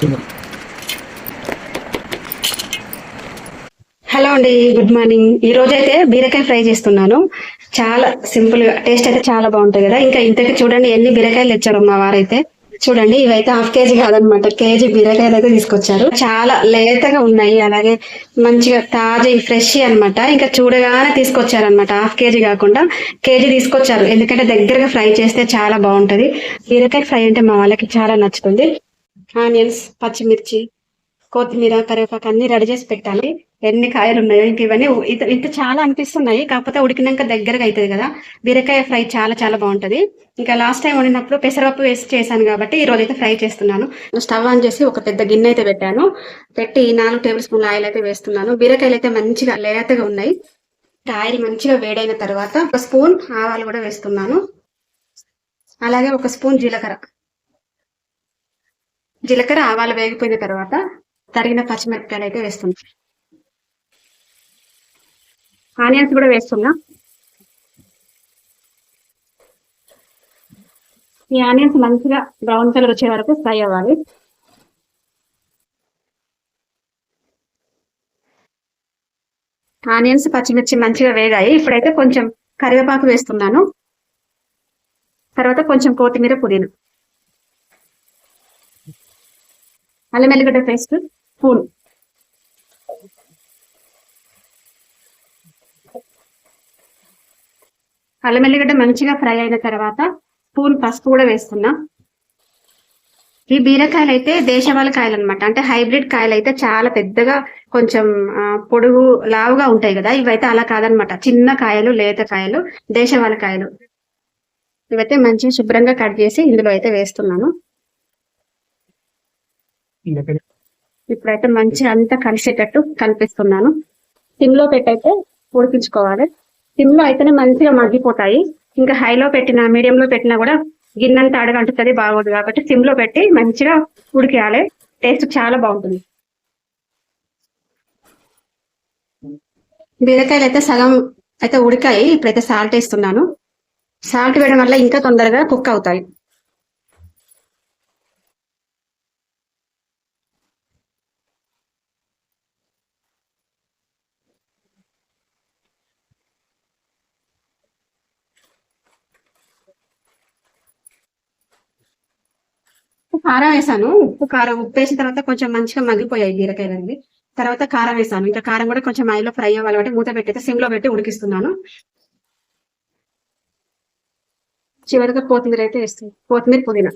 Hello అండి, good morning. ఈ రోజు అయితే బీరకాయ ఫ్రై చేస్తున్నాను. చాలా సింపుల్ గా, టేస్ట్ అయితే చాలా బాగుంటుంది కదా. ఇంకా ఇంతకి చూడండి ఎన్ని బీరకాయలు తెచ్చారు మా వారైతే. చూడండి, ఇవైతే హాఫ్ కేజీ కాదనమాట, కేజీ బీరకాయలు అయితే తీసుకొచ్చారు. చాలా లేతగా ఉన్నాయి, అలాగే మంచిగా తాజా ఫ్రెష్ అన్నమాట. ఇంకా చూడగానే తీసుకొచ్చారనమాట, హాఫ్ కేజీ కాకుండా కేజీ తీసుకొచ్చారు. ఎందుకంటే దగ్గరగా ఫ్రై చేస్తే చాలా బాగుంటది. బీరకాయ ఫ్రై అంటే మా వాళ్ళకి చాలా నచ్చుతుంది. ఆనియన్స్, పచ్చిమిర్చి, కొత్తిమీర, కరివేపాకు అన్ని రెడీ చేసి పెట్టాలి. ఎన్ని కాయలు ఉన్నాయో ఇంక ఇవన్నీ ఇంత చాలా అనిపిస్తున్నాయి, కాకపోతే ఉడికినాక దగ్గరగా అవుతుంది కదా. బీరకాయ ఫ్రై చాలా చాలా బాగుంటది. ఇంకా లాస్ట్ టైం వండినప్పుడు పెసరపప్పు వేసి చేశాను కాబట్టి ఈ రోజు అయితే ఫ్రై చేస్తున్నాను. స్టవ్ ఆన్ చేసి ఒక పెద్ద గిన్నె అయితే పెట్టాను. పెట్టి 4 టేబుల్ స్పూన్ల ఆయిల్ అయితే వేస్తున్నాను. బీరకాయలు అయితే మంచిగా లేతగా ఉన్నాయి. ఆయిల్ మంచిగా వేడైన తర్వాత ఒక స్పూన్ ఆవాలు కూడా వేస్తున్నాను. అలాగే ఒక స్పూన్ జీలకర్ర ఆవాలు వేగిపోయిన తర్వాత తరిగిన పచ్చిమిరపకాయలు అయితే వేస్తున్నా. ఆనియన్స్ కూడా వేస్తున్నా. ఈ ఆనియన్స్ మంచిగా బ్రౌన్ కలర్ వచ్చే వరకు ఫ్రై అవ్వాలి. ఆనియన్స్, పచ్చిమిర్చి మంచిగా వేగాయి. ఇప్పుడైతే కొంచెం కరివేపాకు వేస్తున్నాను. తర్వాత కొంచెం కొత్తిమీర, పుదీనా, అల్లం ఎల్లిగడ్డ పేస్ట్ స్పూన్, అల్లం ఎల్లిగడ్డ మంచిగా ఫ్రై అయిన తర్వాత స్పూన్ పసుపు కూడా వేస్తున్నా. ఈ బీరకాయలు అయితే దేశవాళ కాయలు అనమాట, అంటే హైబ్రిడ్ కాయలు అయితే చాలా పెద్దగా కొంచెం పొడుగు లావుగా ఉంటాయి కదా. ఇవైతే అలా కాదనమాట, చిన్న కాయలు, లేత కాయలు, దేశవాళ కాయలు. ఇవైతే మంచిగా శుభ్రంగా కట్ చేసి ఇందులో అయితే వేస్తున్నాను. ఇప్పుడైతే మంచిగా అంతా కలిసేటట్టు కనిపిస్తున్నాను. సిమ్లో పెట్టయితే ఉడికించుకోవాలి. సిమ్లో అయితేనే మంచిగా మగ్గిపోతాయి. ఇంకా హైలో పెట్టినా, మీడియంలో పెట్టినా కూడా గిన్నెంతా అడగంటుతుంది, బాగోదు. కాబట్టి సిమ్లో పెట్టి మంచిగా ఉడికేయాలి. టేస్ట్ చాలా బాగుంటుంది. బీరకాయలు అయితే సగం అయితే ఉడికాయి. ఇప్పుడైతే సాల్ట్ వేస్తున్నాను. సాల్ట్ వేయడం వల్ల ఇంకా తొందరగా కుక్ అవుతాయి. కారం వేసాను. ఉప్పు వేసిన తర్వాత కొంచెం మంచిగా మగ్గిపోయాయి బీరకాయలు అనేవి. తర్వాత కారం వేసాను. ఇంకా కారం కూడా కొంచెం ఆయిల్లో ఫ్రై అవ్వాలి కాబట్టి మూత పెట్టి సిమ్ లో పెట్టి ఉడికిస్తున్నాను. చివరిగా కొత్తిమీర అయితే వేస్తుంది, కొత్తిమీర, పుదీనా.